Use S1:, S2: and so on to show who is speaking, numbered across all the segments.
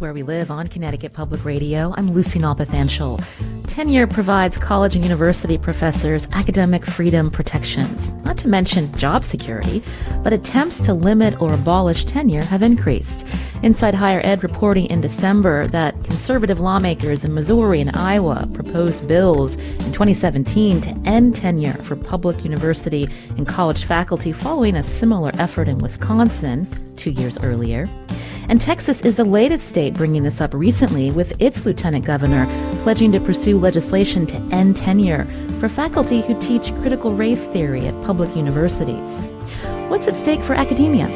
S1: is Where We Live on Connecticut Public Radio. I'm Lucy Nalpathanchel. Tenure provides college and university professors academic freedom protections, not to mention job security, but attempts to limit or abolish tenure have increased. Inside Higher Ed reporting in December that conservative lawmakers in Missouri and Iowa proposed bills in 2017 to end tenure for public university and college faculty following a similar effort in Wisconsin 2 years earlier. And Texas is the latest state bringing this up recently, with its lieutenant governor pledging to pursue legislation to end tenure for faculty who teach critical race theory at public universities. What's at stake for academia?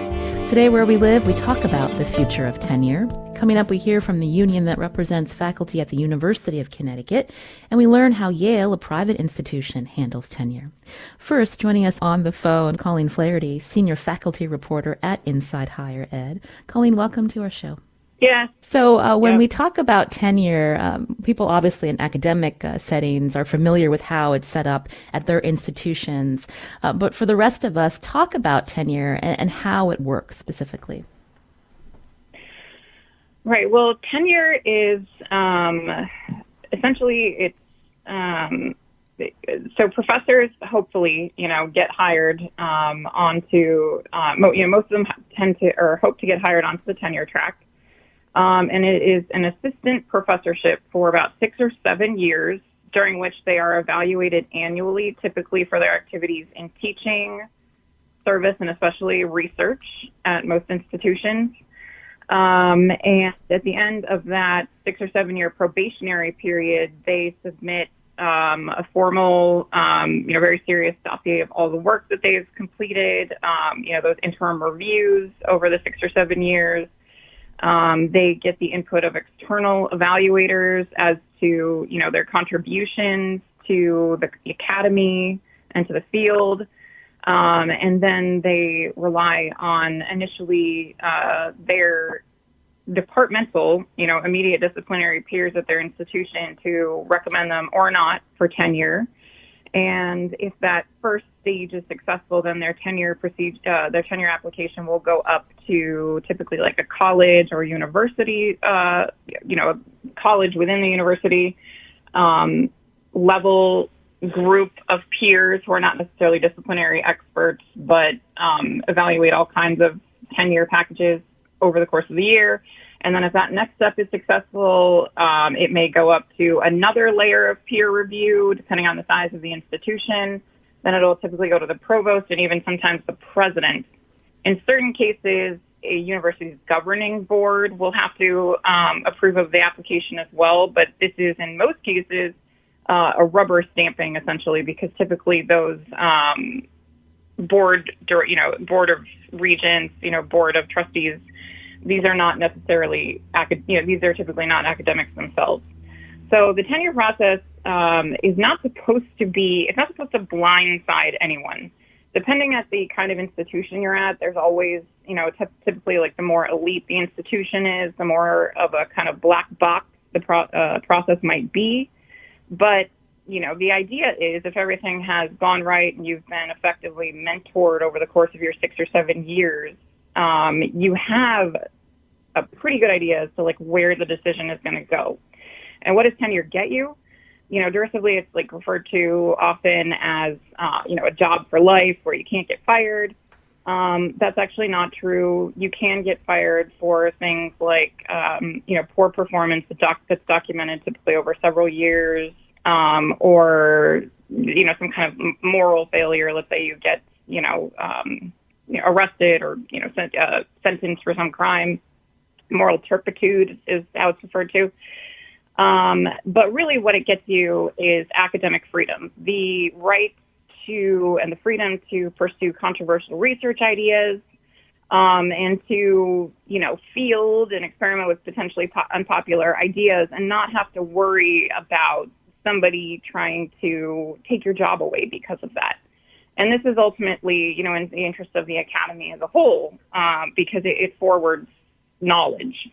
S1: Today, Where We Live, we talk about the future of tenure. Coming up, we hear from the union that represents faculty at the University of Connecticut, and we learn how Yale, a private institution, handles tenure. First, joining us on the phone, Colleen Flaherty, senior faculty reporter at Inside Higher Ed. Colleen, welcome to our show.
S2: Yeah.
S1: So when we talk about tenure, people obviously in academic settings are familiar with how it's set up at their institutions. But for the rest of us, talk about tenure and how it works specifically.
S2: Right. Well, tenure is essentially so professors hopefully get hired onto most of them tend to or hope to get hired onto the tenure track. And it is an assistant professorship for about 6 or 7 years, during which they are evaluated annually, typically for their activities in teaching, service, and especially research at most institutions. And at the end of that 6 or 7 year probationary period, they submit a formal, very serious dossier of all the work that they've completed, those interim reviews over the 6 or 7 years. They get the input of external evaluators as to, their contributions to the academy and to the field. And then they rely on initially their departmental, immediate disciplinary peers at their institution to recommend them or not for tenure. And if that first stage is successful, then their tenure application will go up to typically like a college or university, a college within the university level group of peers who are not necessarily disciplinary experts, but evaluate all kinds of tenure packages over the course of the year. And then if that next step is successful, it may go up to another layer of peer review, depending on the size of the institution. Then it'll typically go to the provost and even sometimes the president. In certain cases, a university's governing board will have to approve of the application as well. But this is, in most cases, a rubber stamping, essentially, because typically those board of regents, board of trustees, these are not necessarily, these are typically not academics themselves. So the tenure process is not supposed to blindside anyone. Depending at the kind of institution you're at, there's always, typically like the more elite the institution is, the more of a kind of black box the process might be. But, the idea is if everything has gone right and you've been effectively mentored over the course of your 6 or 7 years, you have a pretty good idea as to like where the decision is going to go. And what does tenure get you? Derisively, it's like referred to often as, a job for life where you can't get fired. That's actually not true. You can get fired for things like, poor performance that's documented typically over several years, or, some kind of moral failure. Let's say you get, arrested or, sentenced for some crime. Moral turpitude is how it's referred to. But really what it gets you is academic freedom, the right to and the freedom to pursue controversial research ideas, and to, field and experiment with potentially unpopular ideas and not have to worry about somebody trying to take your job away because of that. And this is ultimately, in the interest of the academy as a whole, because it forwards knowledge.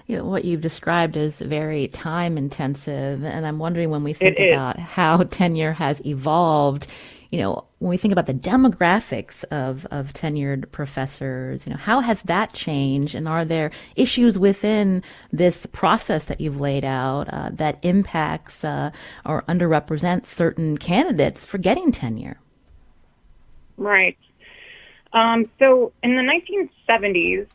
S1: What you've described is very time intensive, and I'm wondering when we think about how tenure has evolved, when we think about the demographics of tenured professors, how has that changed? And are there issues within this process that you've laid out that impacts or underrepresents certain candidates for getting tenure?
S2: Right. So in the 1970s,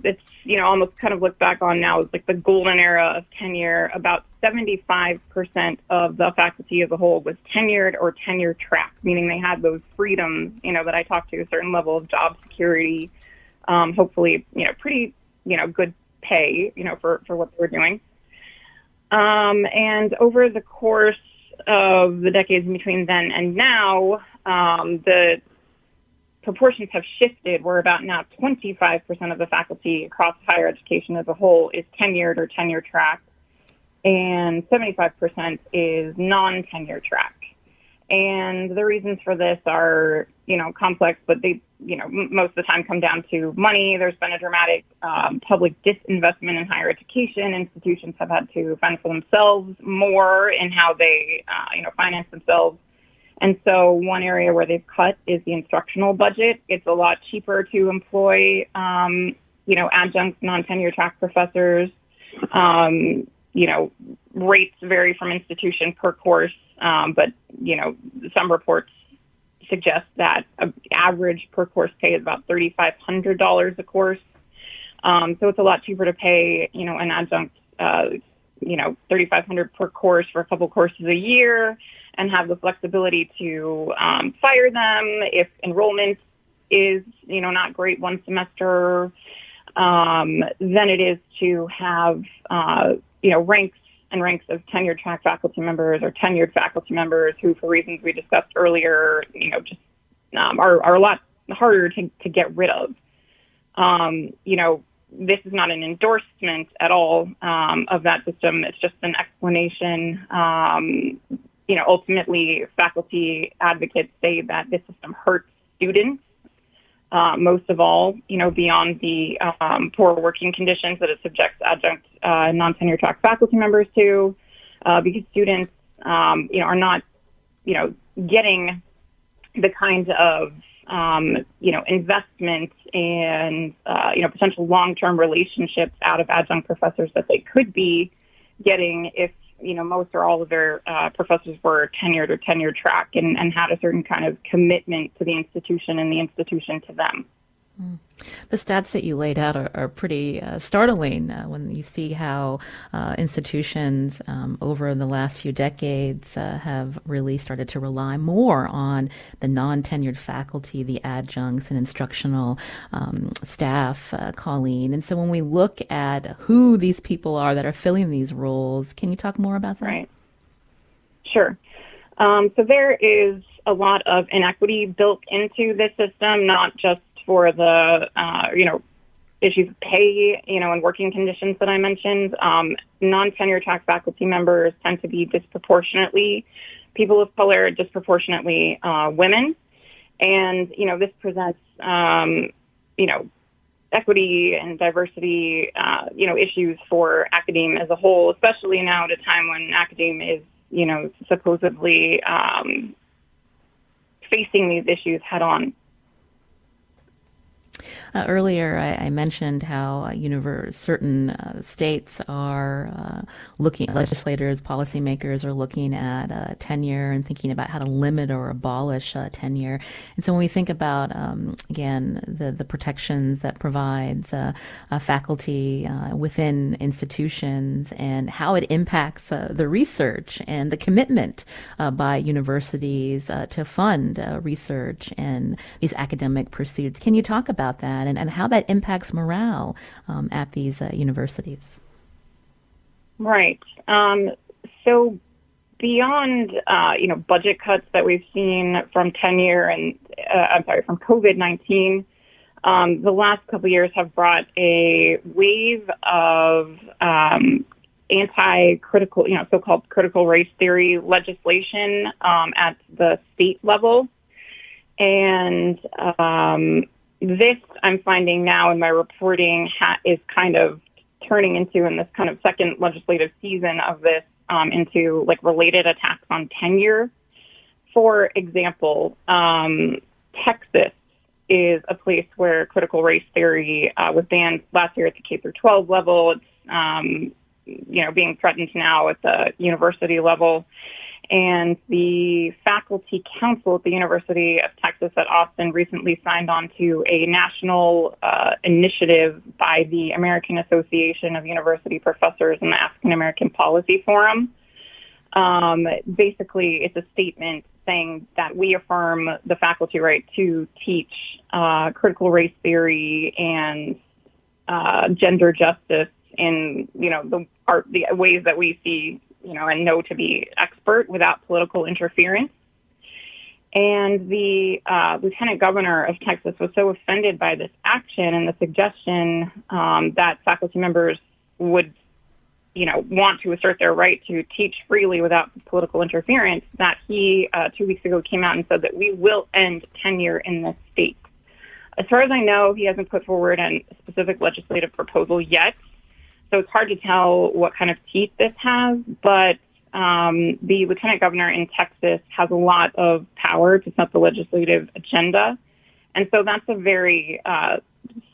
S2: it's, almost kind of looked back on now as like the golden era of tenure. About 75% of the faculty as a whole was tenured or tenure track, meaning they had those freedoms, that I talked to, a certain level of job security, hopefully, pretty, good pay, for what they were doing. And over the course of the decades in between then and now, the proportions have shifted. We're about now 25% of the faculty across higher education as a whole is tenured or tenure track, and 75% is non-tenure track. And the reasons for this are, complex, but they, most of the time come down to money. There's been a dramatic public disinvestment in higher education. Institutions have had to fend for themselves more in how they, finance themselves. And so one area where they've cut is the instructional budget. It's a lot cheaper to employ, adjunct non-tenure track professors. Rates vary from institution per course, but, some reports suggest that average per course pay is about $3,500 a course. So it's a lot cheaper to pay, an adjunct, $3,500 per course for a couple courses a year, and have the flexibility to fire them if enrollment is, not great one semester, than it is to have, ranks and ranks of tenured track faculty members or tenured faculty members who, for reasons we discussed earlier, just are a lot harder to get rid of. This is not an endorsement at all of that system. It's just an explanation. Ultimately, faculty advocates say that this system hurts students most of all, beyond the poor working conditions that it subjects adjunct non-tenure track faculty members to, because students, are not, getting the kind of, investment and, potential long-term relationships out of adjunct professors that they could be getting if, most or all of their professors were tenured or tenure track and had a certain kind of commitment to the institution and the institution to them.
S1: The stats that you laid out are pretty startling when you see how institutions over the last few decades have really started to rely more on the non-tenured faculty, the adjuncts and instructional staff, Colleen. And so when we look at who these people are that are filling these roles, can you talk more about that?
S2: Right. Sure. So there is a lot of inequity built into this system, not just for the, issues of pay, and working conditions that I mentioned. Non-tenure track faculty members tend to be disproportionately people of color, disproportionately women. And, this presents, equity and diversity, issues for academe as a whole, especially now at a time when academe is, supposedly facing these issues head on.
S1: Earlier, I mentioned how certain states are legislators, policymakers are looking at tenure and thinking about how to limit or abolish tenure. And so when we think about, again, the protections that provides faculty within institutions and how it impacts the research and the commitment by universities to fund research and these academic pursuits, can you talk about that and how that impacts morale at these universities?
S2: Right. So beyond, budget cuts that we've seen from tenure and, from COVID-19, the last couple of years have brought a wave of anti-critical, so-called critical race theory legislation at the state level. And this, I'm finding now in my reporting, is kind of turning into, in this kind of second legislative season of this, into like related attacks on tenure for example, Texas is a place where critical race theory was banned last year at the K through 12 level. It's being threatened now at the university level. And the faculty council at the University of Texas at Austin recently signed on to a national initiative by the American Association of University Professors and the African American Policy Forum. Basically, it's a statement saying that we affirm the faculty right to teach critical race theory and gender justice in the ways that we see and know to be expert without political interference. And the lieutenant governor of Texas was so offended by this action and the suggestion that faculty members would want to assert their right to teach freely without political interference, that he 2 weeks ago came out and said that we will end tenure in this state. As far as I know, he hasn't put forward a specific legislative proposal yet, so it's hard to tell what kind of teeth this has, but the lieutenant governor in Texas has a lot of power to set the legislative agenda, and so that's a very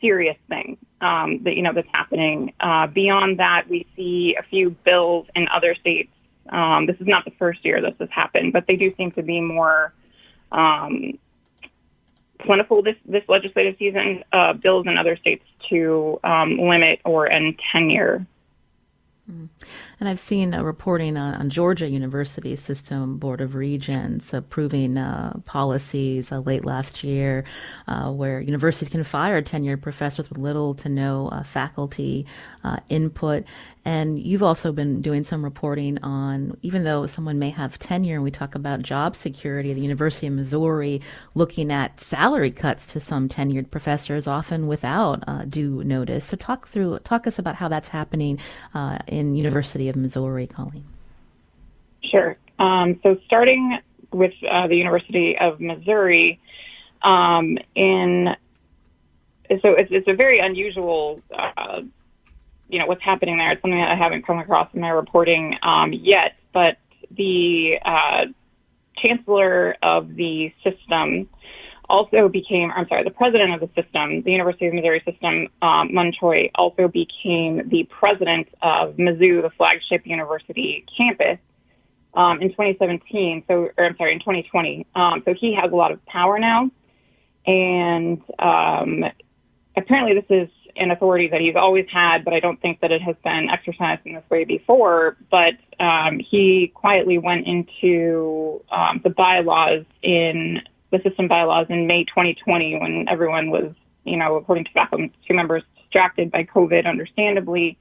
S2: serious thing that's happening. Beyond that, we see a few bills in other states. This is not the first year this has happened, but they do seem to be more plentiful this legislative season, bills in other states to limit or end tenure.
S1: And I've seen reporting on Georgia University System Board of Regents approving policies late last year where universities can fire tenured professors with little to no faculty input. And you've also been doing some reporting on, even though someone may have tenure, and we talk about job security, the University of Missouri looking at salary cuts to some tenured professors, often without due notice. So talk us about how that's happening in University of Missouri, Colleen.
S2: Sure. So starting with the University of Missouri, it's a very unusual what's happening there. It's something that I haven't come across in my reporting yet, but the chancellor of the system the president of the system, the University of Missouri system, Mun Choi, also became the president of Mizzou, the flagship university campus, in 2017. In 2020. So he has a lot of power now, and apparently this is an authority that he's always had, but I don't think that it has been exercised in this way before. But he quietly went into the system bylaws in May 2020 when everyone was, according to faculty members, distracted by COVID, understandably,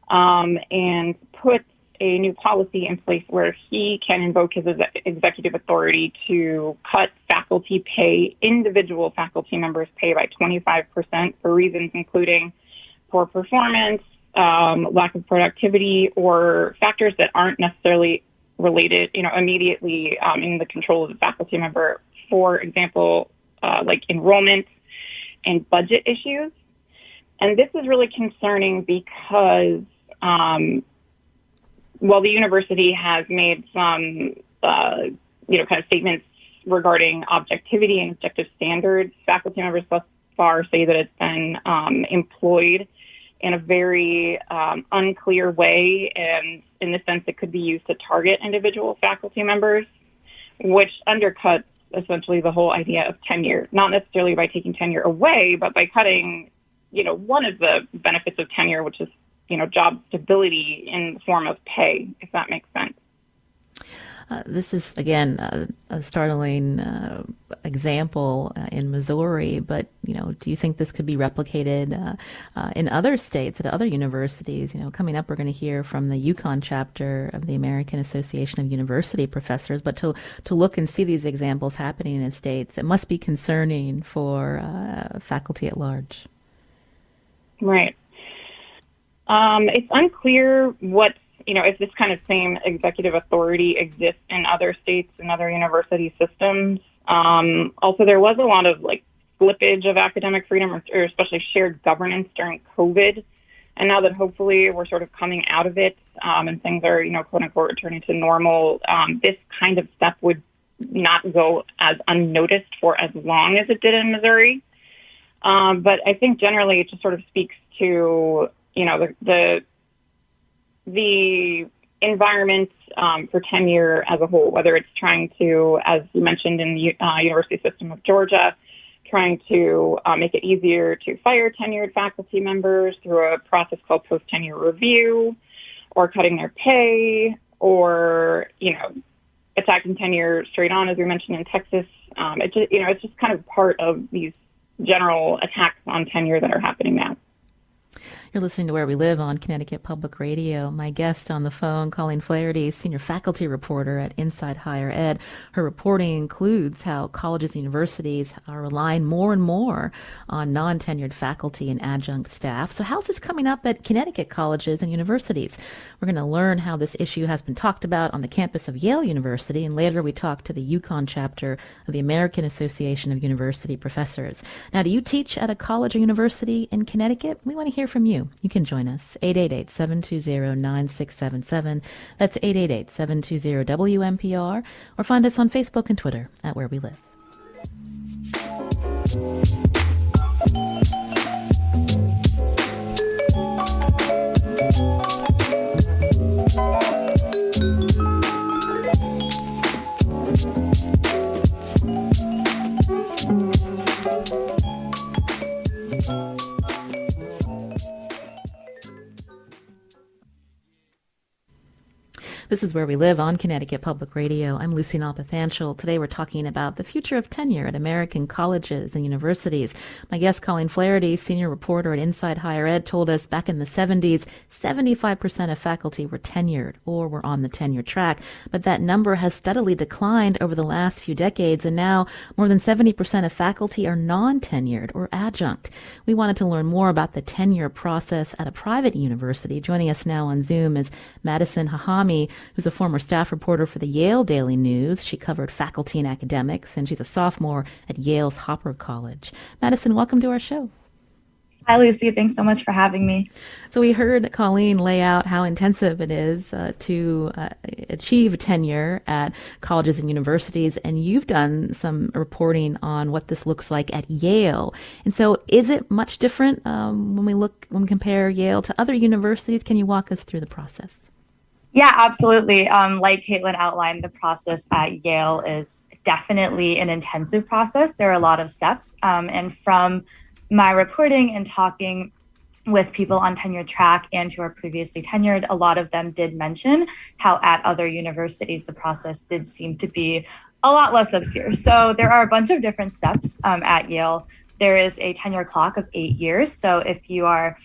S2: and put a new policy in place where he can invoke his executive authority to cut faculty pay, individual faculty members' pay by 25% for reasons including poor performance, lack of productivity, or factors that aren't necessarily related, immediately in the control of the faculty member. For example, like enrollment and budget issues. And this is really concerning because while the university has made some, kind of statements regarding objectivity and objective standards, faculty members thus far say that it's been employed in a very unclear way, and in the sense it could be used to target individual faculty members, which undercuts essentially the whole idea of tenure, not necessarily by taking tenure away, but by cutting, one of the benefits of tenure, which is, job stability in the form of pay, if that makes sense.
S1: This is, again, a startling example in Missouri, but, do you think this could be replicated in other states, at other universities? Coming up, we're going to hear from the Yukon chapter of the American Association of University Professors, but to look and see these examples happening in states, it must be concerning for faculty at large.
S2: Right. It's unclear if this kind of same executive authority exists in other states and other university systems. Also, there was a lot of slippage of academic freedom, or especially shared governance during COVID. And now that hopefully we're sort of coming out of it and things are, quote unquote, returning to normal, this kind of step would not go as unnoticed for as long as it did in Missouri. But I think generally it just sort of speaks to, the environment for tenure as a whole, whether it's trying to, as you mentioned in the university system of Georgia, trying to make it easier to fire tenured faculty members through a process called post-tenure review, or cutting their pay, or, attacking tenure straight on, as we mentioned in Texas. It's just kind of part of these general attacks on tenure that are happening now.
S1: You're listening to Where We Live on Connecticut Public Radio. My guest on the phone, Colleen Flaherty, senior faculty reporter at Inside Higher Ed. Her reporting includes how colleges and universities are relying more and more on non-tenured faculty and adjunct staff. So how's this coming up at Connecticut colleges and universities? We're going to learn how this issue has been talked about on the campus of Yale University, and later we talk to the Yukon chapter of the American Association of University Professors. Now, do you teach at a college or university in Connecticut? We want to hear from you. You can join us, 888-720-9677. That's 888-720-WMPR, or find us on Facebook and Twitter at Where We Live. This is Where We Live on Connecticut Public Radio. I'm Lucy Nalpathanchel. Today we're talking about the future of tenure at American colleges and universities. My guest, Colleen Flaherty, senior reporter at Inside Higher Ed, told us back in the 70s, 75% of faculty were tenured or were on the tenure track. But that number has steadily declined over the last few decades, and now more than 70% of faculty are non-tenured or adjunct. We wanted to learn more about the tenure process at a private university. Joining us now on Zoom is Madison Hahamy, who's a former staff reporter for the Yale Daily News. She covered faculty and academics, and she's a sophomore at Yale's Hopper College. Madison, welcome to our show.
S3: Hi, Lucy. Thanks so much for having me.
S1: So we heard Colleen lay out how intensive it is to achieve tenure at colleges and universities, and you've done some reporting on what this looks like at Yale. And so is it much different when we compare Yale to other universities? Can you walk us through the process?
S3: Yeah, absolutely. Like Caitlin outlined, the process at Yale is definitely an intensive process. There are a lot of steps. And from my reporting and talking with people on tenure track and who are previously tenured, a lot of them did mention how at other universities, the process did seem to be a lot less obscure. So there are a bunch of different steps at Yale. There is a tenure clock of 8 years. So if you are,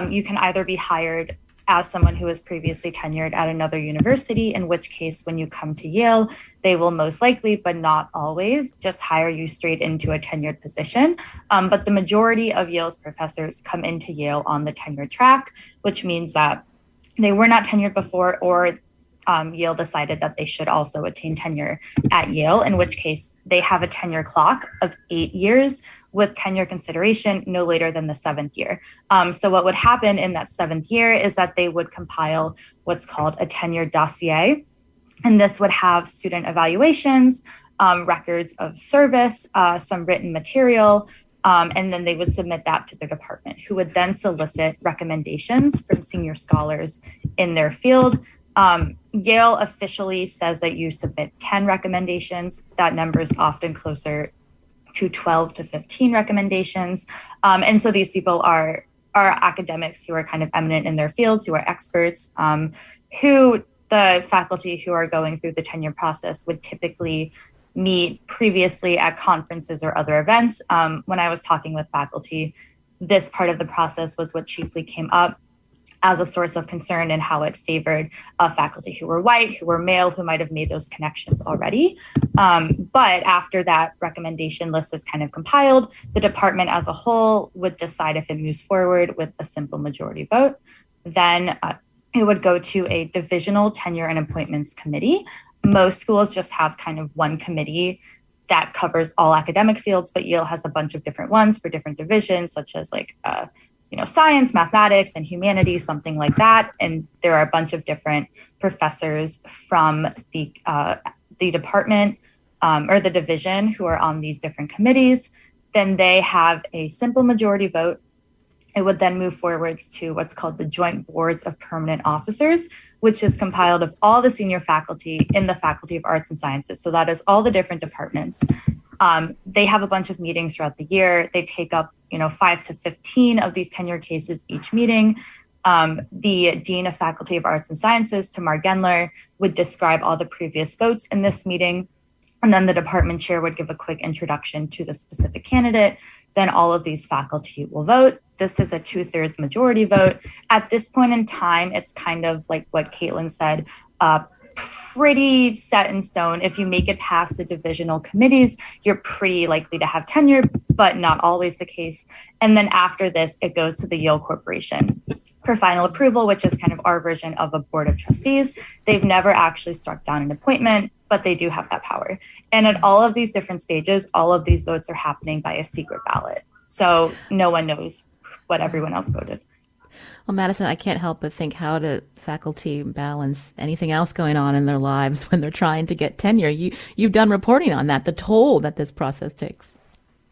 S3: you can either be hired as someone who was previously tenured at another university, in which case when you come to Yale, they will most likely, but not always, just hire you straight into a tenured position. But the majority of Yale's professors come into Yale on the tenure track, which means that they were not tenured before, or Yale decided that they should also attain tenure at Yale, in which case they have a tenure clock of 8 years with tenure consideration no later than the 7th year. So what would happen in that 7th year is that they would compile what's called a tenure dossier. And this would have student evaluations, records of service, some written material, and then they would submit that to their department, who would then solicit recommendations from senior scholars in their field. Yale officially says that you submit 10 recommendations. That number is often closer to 12 to 15 recommendations. And so these people are academics who are kind of eminent in their fields, who are experts, who the faculty who are going through the tenure process would typically meet previously at conferences or other events. When I was talking with faculty, this part of the process was what chiefly came up as a source of concern and how it favored faculty who were white, who were male, who might have made those connections already. But after that recommendation list is kind of compiled, the department as a whole would decide if it moves forward with a simple majority vote. Then it would go to a divisional tenure and appointments committee. Most schools just have kind of one committee that covers all academic fields, but Yale has a bunch of different ones for different divisions, such as science, mathematics, and humanities, something like that. And there are a bunch of different professors from the the department or the division who are on these different committees, then they have a simple majority vote. It would then move forwards to what's called the Joint Boards of Permanent Officers, which is compiled of all the senior faculty in the Faculty of Arts and Sciences. So that is all the different departments. They have a bunch of meetings throughout the year. They take up, 5 to 15 of these tenure cases each meeting. The Dean of Faculty of Arts and Sciences, Tamar Gendler, would describe all the previous votes in this meeting. And then the department chair would give a quick introduction to the specific candidate. Then all of these faculty will vote. This is a 2/3 majority vote. At this point in time, it's kind of like what Caitlin said, pretty set in stone. If you make it past the divisional committees, you're pretty likely to have tenure, but not always the case. And then after this, it goes to the Yale Corporation for final approval, which is kind of our version of a board of trustees. They've never actually struck down an appointment, but they do have that power. And at all of these different stages, all of these votes are happening by a secret ballot. So no one knows what everyone else voted.
S1: Well, Madison, I can't help but think, how do faculty balance anything else going on in their lives when they're trying to get tenure? You've done reporting on that, the toll that this process takes.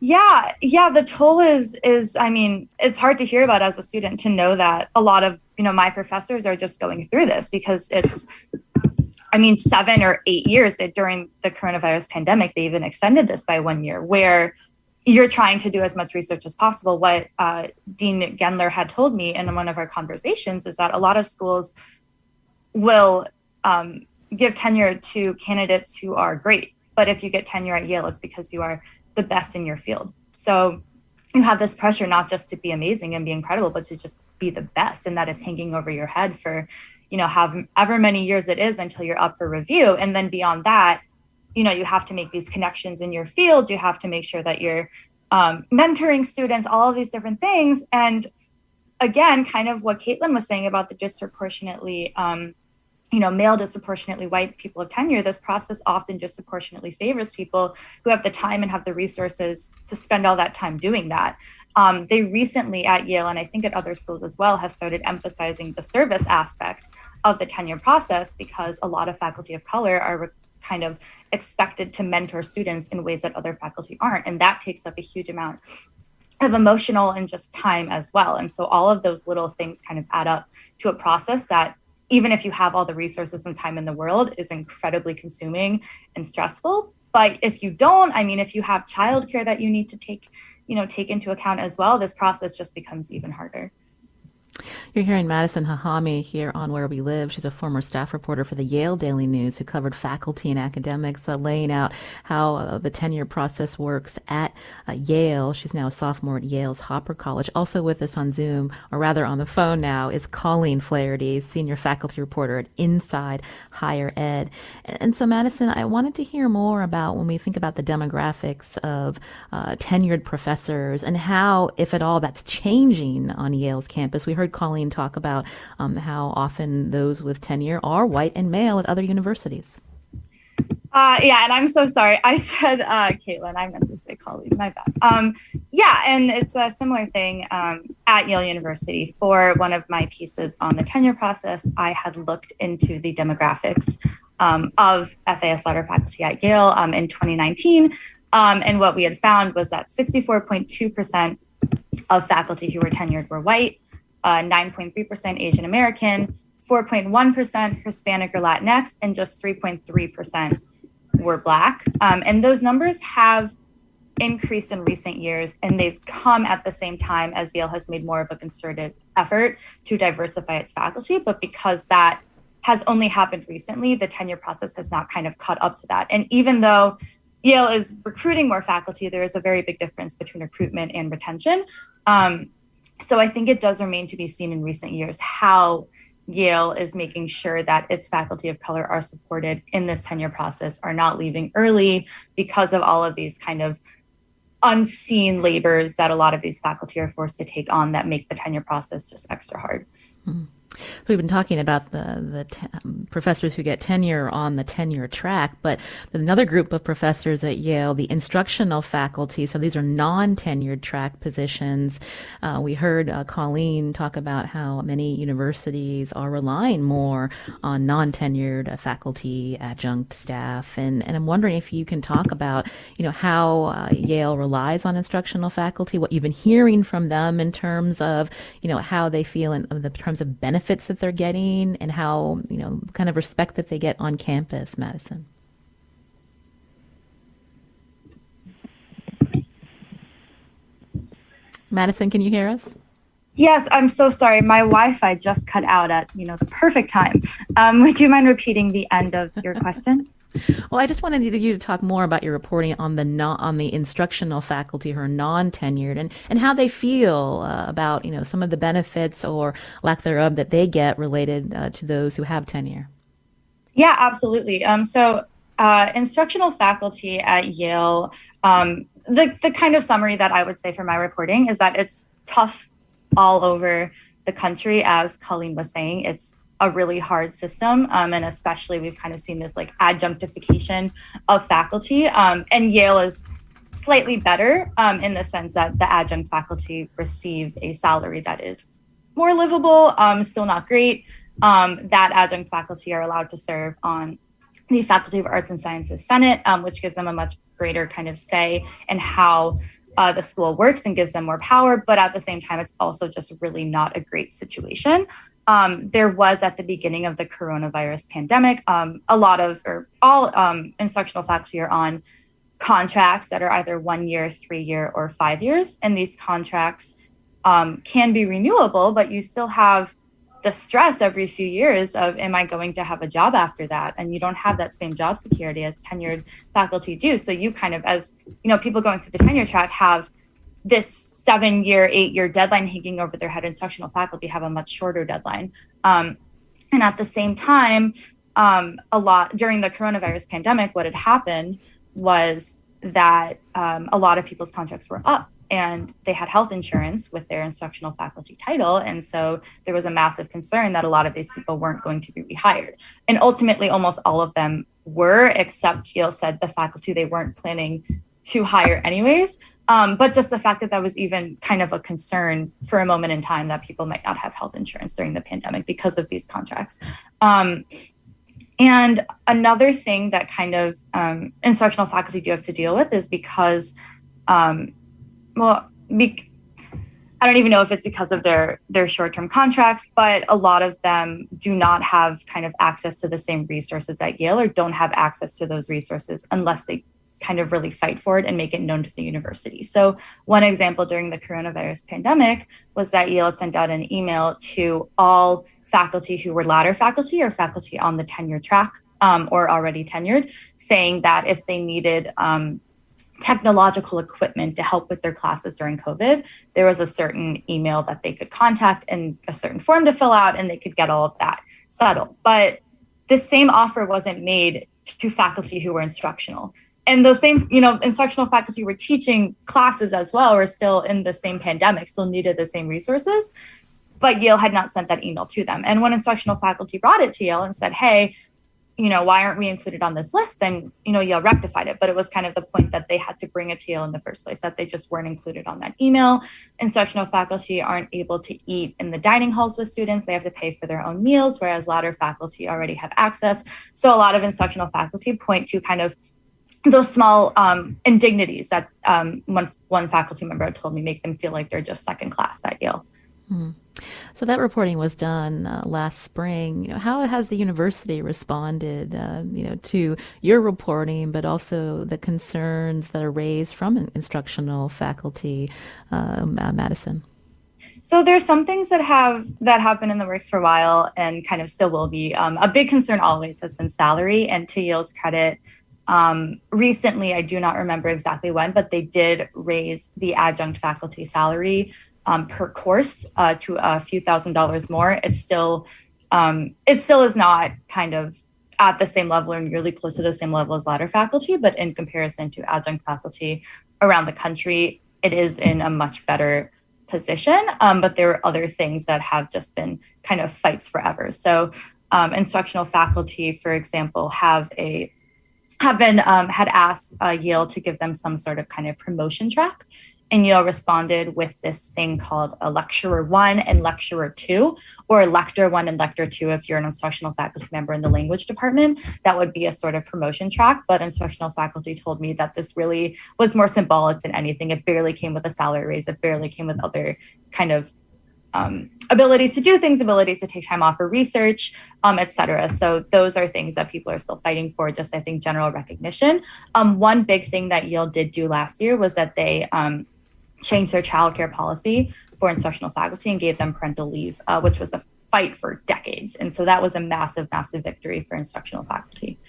S3: Yeah, the toll is, I mean, it's hard to hear about as a student, to know that a lot of, my professors are just going through this because it's, 7 or 8 years during the coronavirus pandemic. They even extended this by 1 year, where you're trying to do as much research as possible. What Dean Gendler had told me in one of our conversations is that a lot of schools will give tenure to candidates who are great. But if you get tenure at Yale, it's because you are the best in your field. So you have this pressure not just to be amazing and be incredible, but to just be the best. And that is hanging over your head for, however many years it is until you're up for review. And then beyond that, you have to make these connections in your field. You have to make sure that you're mentoring students, all of these different things. And again, kind of what Caitlin was saying about the disproportionately, male disproportionately white people of tenure, this process often disproportionately favors people who have the time and have the resources to spend all that time doing that. They recently at Yale, and I think at other schools as well, have started emphasizing the service aspect of the tenure process, because a lot of faculty of color are kind of expected to mentor students in ways that other faculty aren't. And that takes up a huge amount of emotional and just time as well. And so all of those little things kind of add up to a process that, even if you have all the resources and time in the world, is incredibly consuming and stressful. But if you don't, if you have childcare that you need to take into account as well, this process just becomes even harder.
S1: You're hearing Madison Hahamy here on Where We Live. She's a former staff reporter for the Yale Daily News who covered faculty and academics, laying out how the tenure process works at Yale. She's now a sophomore at Yale's Hopper College. Also with us on Zoom, or rather on the phone now, is Colleen Flaherty, senior faculty reporter at Inside Higher Ed. And so, Madison, I wanted to hear more about, when we think about the demographics of tenured professors and how, if at all, that's changing on Yale's campus. We heard Colleen talk about how often those with tenure are white and male at other universities.
S3: And I'm so sorry. I said Caitlin. I meant to say Colleen. My bad. And it's a similar thing at Yale University. For one of my pieces on the tenure process, I had looked into the demographics of FAS letter faculty at Yale in 2019. And what we had found was that 64.2% of faculty who were tenured were white, 9.3% Asian American, 4.1% Hispanic or Latinx, and just 3.3% were Black. And those numbers have increased in recent years, and they've come at the same time as Yale has made more of a concerted effort to diversify its faculty. But because that has only happened recently, the tenure process has not kind of caught up to that. And even though Yale is recruiting more faculty, there is a very big difference between recruitment and retention. So I think it does remain to be seen in recent years how Yale is making sure that its faculty of color are supported in this tenure process, are not leaving early because of all of these kind of unseen labors that a lot of these faculty are forced to take on that make the tenure process just extra hard.
S1: So we've been talking about professors who get tenure on the tenure track, but another group of professors at Yale, the instructional faculty. So these are non-tenured track positions. We heard Colleen talk about how many universities are relying more on non-tenured faculty, adjunct staff, and I'm wondering if you can talk about, how Yale relies on instructional faculty, what you've been hearing from them in terms of, how they feel in the terms of benefits that they're getting and how, kind of respect that they get on campus, Madison. Madison, can you hear us?
S3: Yes, I'm so sorry. My Wi-Fi just cut out at, the perfect time. Would you mind repeating the end of your question?
S1: Well, I just wanted you to talk more about your reporting on the instructional faculty who are non-tenured and how they feel about some of the benefits or lack thereof that they get related to those who have tenure.
S3: Yeah, absolutely. So instructional faculty at Yale, the kind of summary that I would say for my reporting is that it's tough all over the country. As Colleen was saying, it's a really hard system. And especially we've kind of seen this like adjunctification of faculty. And Yale is slightly better in the sense that the adjunct faculty receive a salary that is more livable, still not great. That adjunct faculty are allowed to serve on the Faculty of Arts and Sciences Senate, which gives them a much greater kind of say in how the school works and gives them more power. But at the same time, it's also just really not a great situation. There was at the beginning of the coronavirus pandemic, all instructional faculty are on contracts that are either 1 year, 3 year, or 5 years. And these contracts can be renewable, but you still have the stress every few years of, am I going to have a job after that? And you don't have that same job security as tenured faculty do. So you kind of, as people going through the tenure track have this 7-year, 8-year deadline hanging over their head. Instructional faculty have a much shorter deadline. And at the same time, a lot during the coronavirus pandemic, what had happened was that a lot of people's contracts were up and they had health insurance with their instructional faculty title. And so there was a massive concern that a lot of these people weren't going to be rehired. And ultimately, almost all of them were, except Yale said the faculty they weren't planning to hire anyways. But just the fact that was even kind of a concern for a moment in time that people might not have health insurance during the pandemic because of these contracts. And another thing that kind of instructional faculty do have to deal with is because, I don't even know if it's because of their short-term contracts, but a lot of them do not have kind of access to the same resources at Yale or don't have access to those resources unless they kind of really fight for it and make it known to the university. So one example during the coronavirus pandemic was that Yale sent out an email to all faculty who were ladder faculty or faculty on the tenure track or already tenured, saying that if they needed technological equipment to help with their classes during COVID, there was a certain email that they could contact and a certain form to fill out, and they could get all of that settled. But the same offer wasn't made to faculty who were instructional. And those same, instructional faculty were teaching classes as well, or still in the same pandemic, still needed the same resources, but Yale had not sent that email to them. And when instructional faculty brought it to Yale and said, hey, why aren't we included on this list? And, Yale rectified it, but it was kind of the point that they had to bring it to Yale in the first place, that they just weren't included on that email. Instructional faculty aren't able to eat in the dining halls with students. They have to pay for their own meals, whereas ladder faculty already have access. So a lot of instructional faculty point to kind of those small indignities that one faculty member told me make them feel like they're just second class at Yale.
S1: Mm. So that reporting was done last spring. How has the university responded, to your reporting, but also the concerns that are raised from instructional faculty, Madison?
S3: So there's some things that have been in the works for a while and kind of still will be. A big concern always has been salary, and to Yale's credit, recently, I do not remember exactly when, but they did raise the adjunct faculty salary per course to a few $1,000s more. It still is not kind of at the same level or nearly close to the same level as ladder faculty, but in comparison to adjunct faculty around the country, it is in a much better position, but there are other things that have just been kind of fights forever. So instructional faculty, for example, had asked Yale to give them some sort of kind of promotion track. And Yale responded with this thing called a lecturer 1 and lecturer 2, or lector 1 and lector 2 if you're an instructional faculty member in the language department. That would be a sort of promotion track. But instructional faculty told me that this really was more symbolic than anything. It barely came with a salary raise. It barely came with other kind of abilities to do things, abilities to take time off for research, et cetera. So those are things that people are still fighting for, just I think general recognition. One big thing that Yale did do last year was that they changed their childcare policy for instructional faculty and gave them parental leave, which was a fight for decades. And so that was a massive, massive victory for instructional faculty.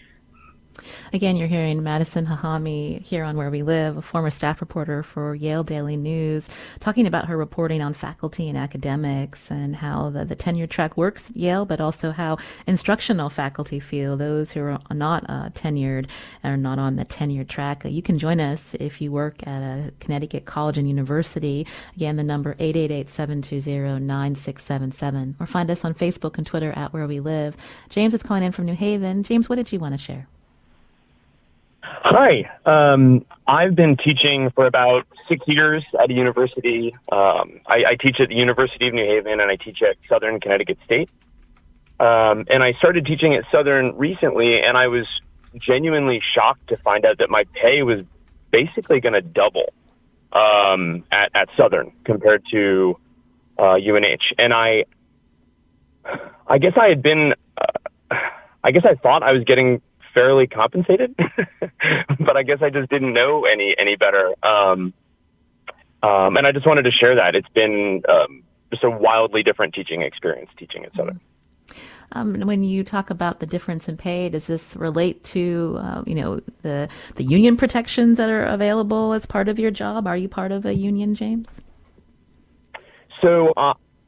S1: Again, you're hearing Madison Hahamy here on Where We Live, a former staff reporter for Yale Daily News, talking about her reporting on faculty and academics and how the tenure track works at Yale, but also how instructional faculty feel, those who are not tenured or not on the tenure track. You can join us if you work at a Connecticut college and university. Again, the number 888-720-9677, or find us on Facebook and Twitter at Where We Live. James is calling in from New Haven. James, what did you want to share?
S4: Hi. I've been teaching for about 6 years at a university. I teach at the University of New Haven, and I teach at Southern Connecticut State. And I started teaching at Southern recently, and I was genuinely shocked to find out that my pay was basically going to double at Southern compared to UNH. And I guess I had been, I guess I thought I was getting fairly compensated, but I guess I just didn't know any better. And I just wanted to share that. It's been just a wildly different teaching experience teaching at Southern.
S1: When you talk about the difference in pay, does this relate to, the union protections that are available as part of your job? Are you part of a union, James?
S4: So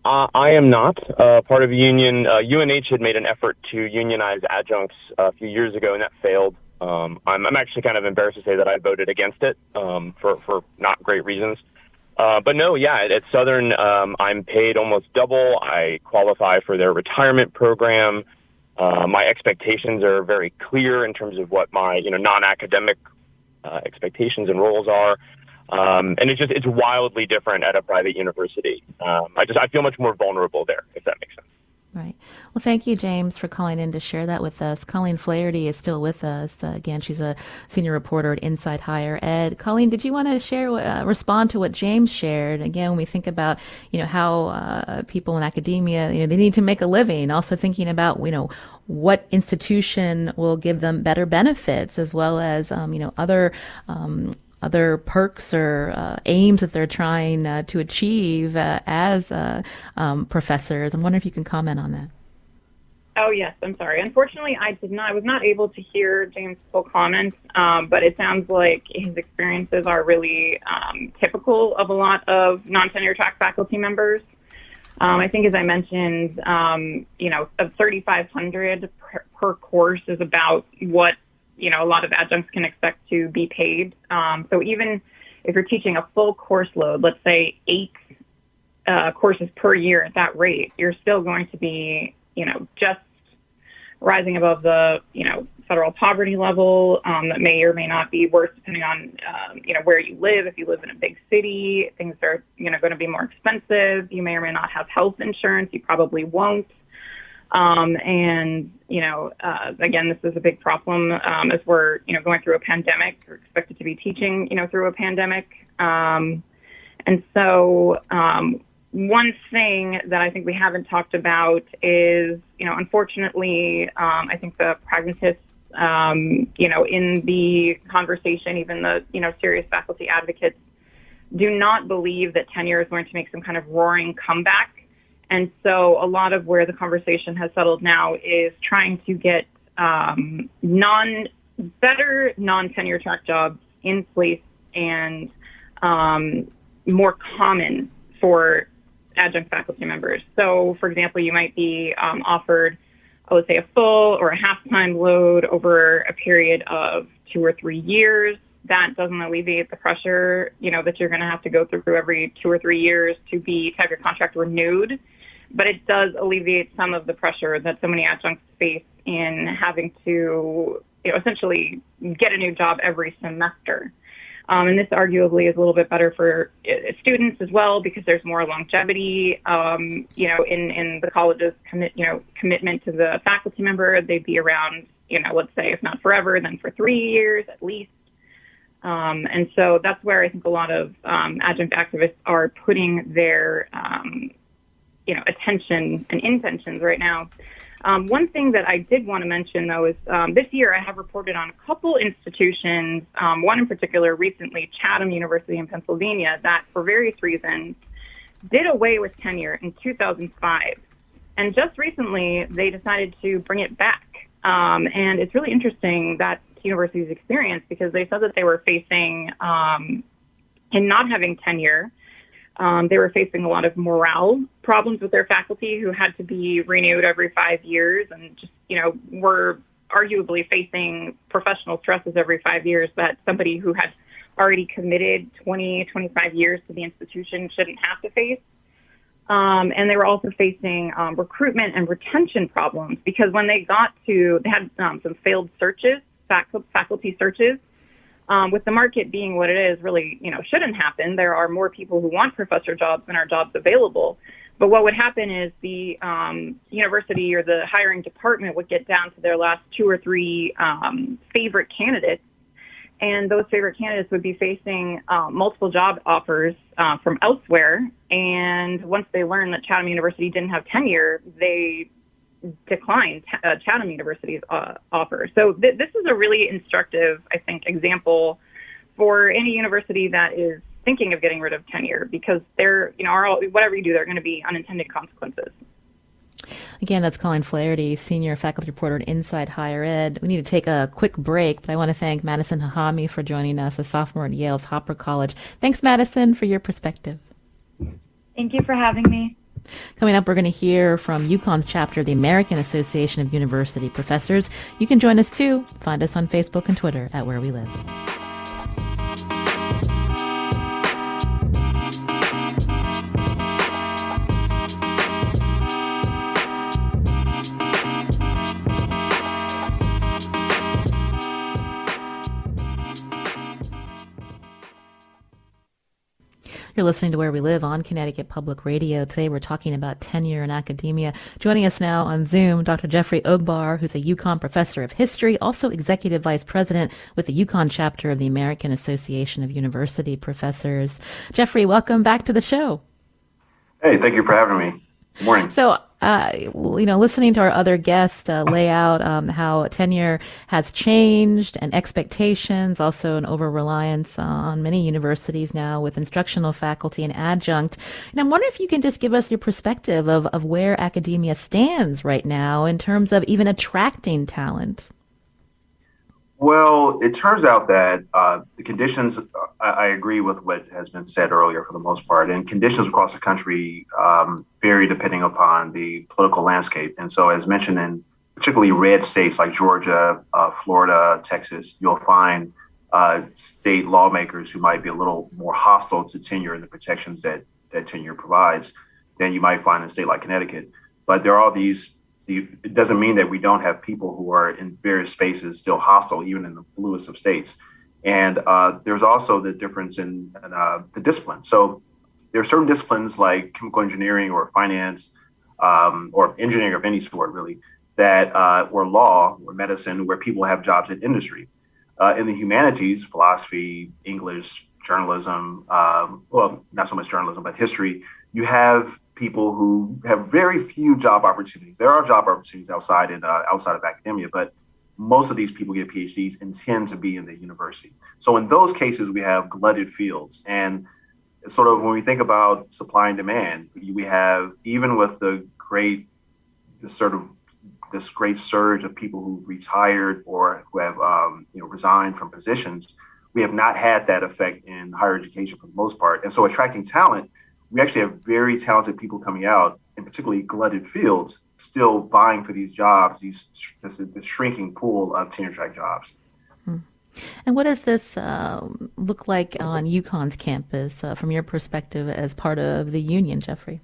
S4: I am not part of a union. UNH had made an effort to unionize adjuncts a few years ago, and that failed. I'm actually kind of embarrassed to say that I voted against it for not great reasons. But no, yeah, at Southern, I'm paid almost double. I qualify for their retirement program. My expectations are very clear in terms of what my non-academic expectations and roles are. And it's wildly different at a private university. I feel much more vulnerable there, if that makes sense.
S1: Right. Well, thank you, James, for calling in to share that with us. Colleen Flaherty is still with us. Again, she's a senior reporter at Inside Higher Ed. Colleen, did you want to share, respond to what James shared? Again, when we think about, how people in academia, they need to make a living, also thinking about, what institution will give them better benefits, as well as, other perks or aims that they're trying to achieve as professors. I'm wondering if you can comment on that.
S2: Oh, yes. I'm sorry. Unfortunately, I was not able to hear James' full comment, but it sounds like his experiences are really typical of a lot of non-tenure track faculty members. I think, as I mentioned, of 3,500 per course is about what a lot of adjuncts can expect to be paid. So even if you're teaching a full course load, let's say 8 courses per year at that rate, you're still going to be, just rising above the, federal poverty level. That may or may not be worse depending on, where you live. If you live in a big city, things are, going to be more expensive. You may or may not have health insurance. You probably won't. Again, this is a big problem as we're, going through a pandemic. We're expected to be teaching, through a pandemic. And so one thing that I think we haven't talked about is, unfortunately, I think the pragmatists, in the conversation, even the, serious faculty advocates do not believe that tenure is going to make some kind of roaring comeback. And so a lot of where the conversation has settled now is trying to get better non-tenure track jobs in place and more common for adjunct faculty members. So, for example, you might be offered, let's say, a full or a half-time load over a period of 2 or 3 years. that doesn't alleviate the pressure, that you're going to have to go through every 2 or 3 years to have your contract renewed. But it does alleviate some of the pressure that so many adjuncts face in having to, essentially get a new job every semester. And this arguably is a little bit better for students as well, because there's more longevity, in the college's commitment to the faculty member. They'd be around, let's say if not forever, then for 3 years at least. And so that's where I think a lot of adjunct activists are putting their, attention and intentions right now. One thing that I did want to mention, though, is this year I have reported on a couple institutions, one in particular recently, Chatham University in Pennsylvania, that for various reasons did away with tenure in 2005. And just recently, they decided to bring it back. And it's really interesting that university's experience, because they said that they were facing, in not having tenure, they were facing a lot of morale problems with their faculty who had to be renewed every 5 years, and just, were arguably facing professional stresses every 5 years that somebody who had already committed 20, 25 years to the institution shouldn't have to face. And they were also facing recruitment and retention problems, because when they had some failed searches, faculty searches. With the market being what it is, really, shouldn't happen. There are more people who want professor jobs than are jobs available. But what would happen is the university or the hiring department would get down to their last 2 or 3 favorite candidates. And those favorite candidates would be facing multiple job offers from elsewhere. And once they learned that Chatham University didn't have tenure, they declined Chatham University's offer. So this is a really instructive, I think, example for any university that is thinking of getting rid of tenure, because whatever you do, there are going to be unintended consequences.
S1: Again, that's Colleen Flaherty, senior faculty reporter at Inside Higher Ed. We need to take a quick break, but I want to thank Madison Hahamy for joining us, a sophomore at Yale's Hopper College. Thanks, Madison, for your perspective.
S3: Thank you for having me.
S1: Coming up, we're going to hear from UConn's chapter of the American Association of University Professors. You can join us too. Find us on Facebook and Twitter at Where We Live. You're listening to Where We Live on Connecticut Public Radio. Today we're talking about tenure in academia. Joining us now on Zoom, Dr. Jeffrey Ogbar, who's a UConn professor of history, also executive vice president with the UConn chapter of the American Association of University Professors. Jeffrey, welcome back to the show.
S5: Hey, thank you for having me. Good morning.
S1: So, listening to our other guests lay out how tenure has changed and expectations, also an over-reliance on many universities now with instructional faculty and adjunct. And I'm wondering if you can just give us your perspective of where academia stands right now in terms of even attracting talent.
S5: Well, it turns out that the conditions, I agree with what has been said earlier for the most part, and conditions across the country vary depending upon the political landscape. And so as mentioned, in particularly red states like Georgia, Florida, Texas, you'll find state lawmakers who might be a little more hostile to tenure and the protections that tenure provides than you might find in a state like Connecticut. But there are it doesn't mean that we don't have people who are in various spaces still hostile, even in the bluest of states. And there's also the difference in the discipline. So there are certain disciplines like chemical engineering or finance or engineering of any sort, really, that or law or medicine, where people have jobs in industry. In the humanities, philosophy, English, journalism, well, not so much journalism, but history, you have people who have very few job opportunities. There are job opportunities outside of academia, but most of these people get PhDs and tend to be in the university. So in those cases, we have glutted fields. And sort of when we think about supply and demand, we have, even with this great surge of people who've retired or who have resigned from positions, we have not had that effect in higher education for the most part. And so attracting talent, we actually have very talented people coming out, in particularly glutted fields, still vying for these jobs, this shrinking pool of tenure track jobs.
S1: And what does this look like on UConn's campus from your perspective as part of the union, Jeffrey?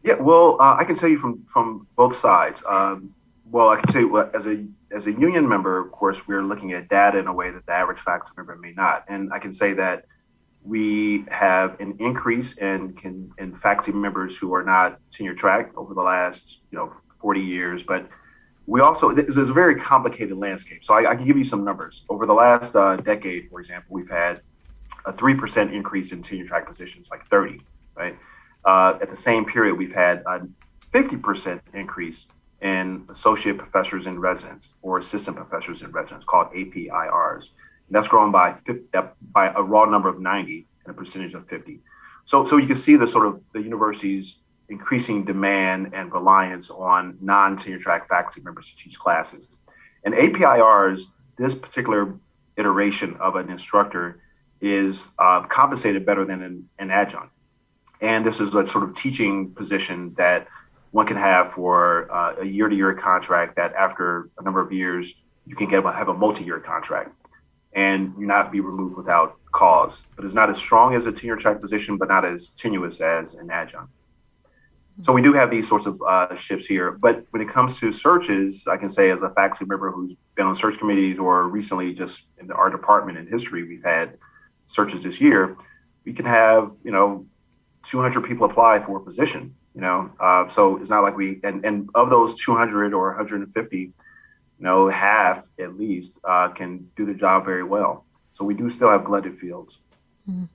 S5: Yeah, well, I can tell you from both sides. Well, I can tell you as a union member, of course, we're looking at data in a way that the average faculty member may not. And I can say that we have an increase in faculty members who are not tenure track over the last 40 years, but we also this is a very complicated landscape. So I can give you some numbers. Over the last decade, for example, we've had a 3% increase in tenure track positions, like 30, right? At the same period, we've had a 50% increase in associate professors in residence or assistant professors in residence, called APIRs. And that's grown by a raw number of 90 and a percentage of 50. So you can see the sort of the university's increasing demand and reliance on non-tenure track faculty members to teach classes. And APIRs, this particular iteration of an instructor, is compensated better than an adjunct. And this is a sort of teaching position that one can have for a year-to-year contract that after a number of years, you can have a multi-year contract and you not be removed without cause. But it's not as strong as a tenure track position, but not as tenuous as an adjunct. So we do have these sorts of shifts here. But when it comes to searches, I can say as a faculty member who's been on search committees or recently just in our department in history, we've had searches this year. We can have, 200 people apply for a position, so it's not like and of those 200 or 150, half at least can do the job very well. So we do still have blended fields.
S1: Mm.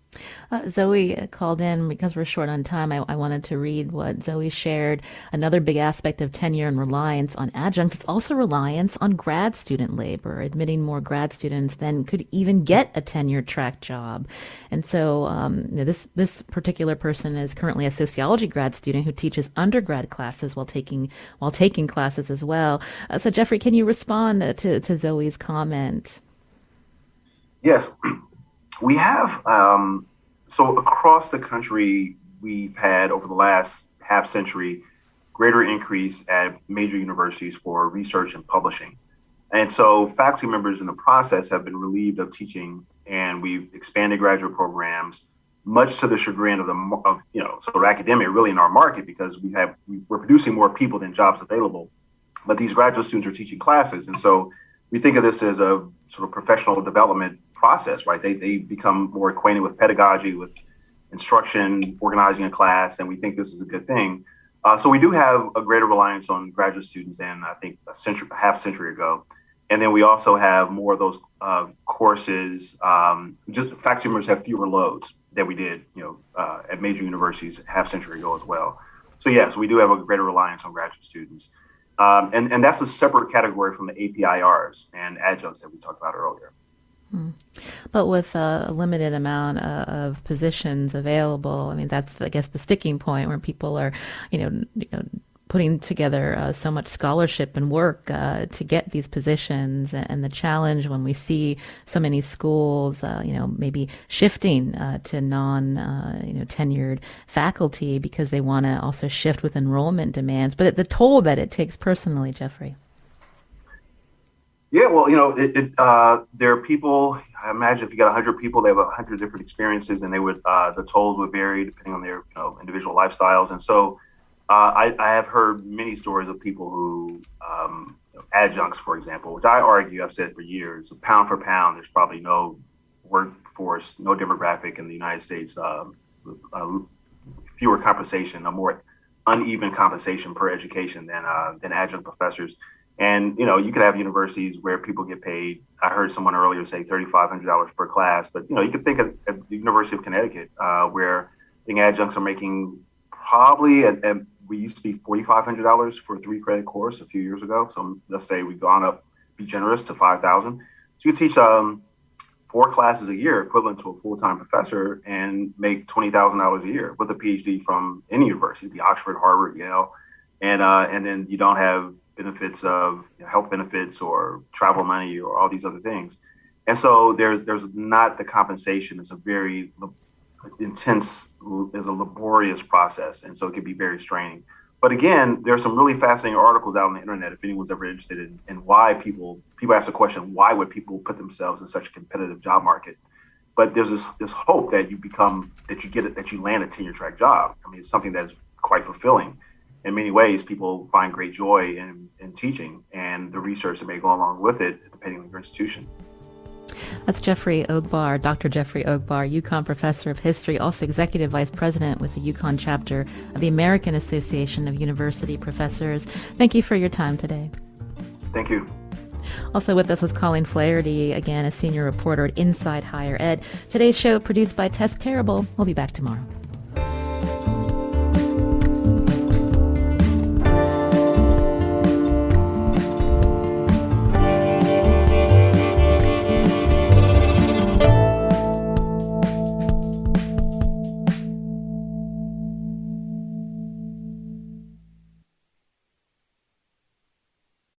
S1: Zoe called in because we're short on time. I wanted to read what Zoe shared. Another big aspect of tenure and reliance on adjuncts is also reliance on grad student labor, admitting more grad students than could even get a tenure track job. And so this particular person is currently a sociology grad student who teaches undergrad classes while taking classes as well. So Jeffrey, can you respond to Zoe's comment?
S5: Yes. We have, so across the country, we've had over the last half century, greater increase at major universities for research and publishing. And so faculty members in the process have been relieved of teaching, and we've expanded graduate programs, much to the chagrin of sort of academia really in our market, because we're producing more people than jobs available, but these graduate students are teaching classes. And so we think of this as a sort of professional development process, right? They become more acquainted with pedagogy, with instruction, organizing a class, and we think this is a good thing. So we do have a greater reliance on graduate students than I think half century ago. And then we also have more of those courses. Just faculty members have fewer loads than we did, at major universities half century ago as well. So yes, we do have a greater reliance on graduate students. And that's a separate category from the APIRs and adjuncts that we talked about earlier.
S1: But with a limited amount of positions available, I mean, that's, I guess, the sticking point where people are, putting together so much scholarship and work to get these positions. And the challenge when we see so many schools, maybe shifting to tenured faculty because they want to also shift with enrollment demands, but the toll that it takes personally, Jeffrey.
S5: Yeah, well, there are people. I imagine if you got 100 people, they have 100 different experiences, and the tolls would vary depending on their individual lifestyles. And so, I have heard many stories of people who adjuncts, for example, which I've said for years, pound for pound, there's probably no workforce, no demographic in the United States, fewer compensation, a more uneven compensation per education than adjunct professors. And, you could have universities where people get paid. I heard someone earlier say $3,500 per class, but, you could think of the University of Connecticut, where I think adjuncts are making probably, we used to be $4,500 for a 3-credit course a few years ago. So let's say we've gone up, be generous, to $5,000. So you teach 4 classes a year, equivalent to a full-time professor, and make $20,000 a year with a PhD from any university, be Oxford, Harvard, Yale, and then you don't have benefits of health benefits or travel money or all these other things. And so there's not the compensation. It's a very intense, is a laborious process. And so it can be very straining. But again, there's some really fascinating articles out on the internet if anyone's ever interested in why people ask the question, why would people put themselves in such a competitive job market? But there's this hope that you land a tenure track job. I mean, it's something that is quite fulfilling. In many ways, people find great joy in teaching and the research that may go along with it, depending on your institution.
S1: That's Jeffrey Ogbar, Dr. Jeffrey Ogbar, UConn Professor of History, also Executive Vice President with the UConn chapter of the American Association of University Professors. Thank you for your time today.
S5: Thank you.
S1: Also with us was Colleen Flaherty, again, a senior reporter at Inside Higher Ed. Today's show produced by Tess Terrible. We'll be back tomorrow.